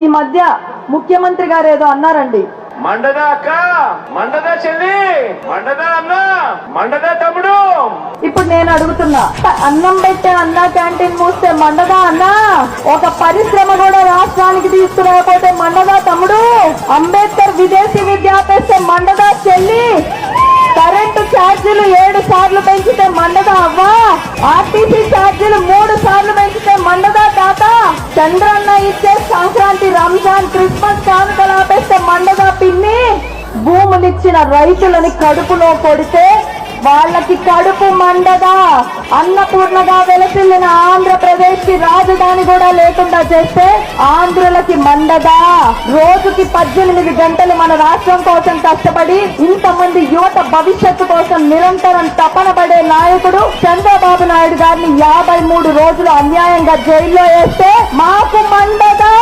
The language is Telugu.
ఈ మధ్య ముఖ్యమంత్రి గారు ఏదో అన్నారండి, మండదా అక్క, మండదా చెల్లి, మండదా అన్న, మండదా తమ్ముడు. ఇప్పుడు నేను అడుగుతున్నా, అన్నం పెట్టే అన్నా క్యాంటీన్ మూస్తే మండదా అన్నా, ఒక పరిశ్రమ కూడా రాష్ట్రానికి తీసుకురాకపోతే మండదా తమ్ముడు, అంబేద్కర్ విదేశీ విద్య ఆపేస్తే మండదా చెల్లి, కరెంటు ఛార్జీలు 7 సార్లు పెంచితే మండదా అవ్వా, ఆర్టీసీ ఛార్జీలు 3 సార్లు పెంచితే మండదా తాత, చంద్రన్న ఇచ్చే సంక్రాంతి, రంజాన్, క్రిస్మస్ కానుకలు ఆపేస్తే మండదా పిన్ని, భూములిచ్చిన రైతులని కడుపులో కొడితే వాళ్ళకి కడుపు మండదా, అన్నపూర్ణగా వెలసిల్లిన ఆంధ్రప్రదేశ్ కి రాజధాని కూడా లేకుండా చేస్తే ఆంధ్రులకి మండదా, రోజుకి 18 గంటలు మన రాష్ట్రం కోసం కష్టపడి ఇంతమంది యువత భవిష్యత్తు కోసం నిరంతరం తపన పడే నాయకుడు చంద్రబాబు నాయుడు గారిని 53 రోజులు అన్యాయంగా జైల్లో వేస్తే మాకు మండదా.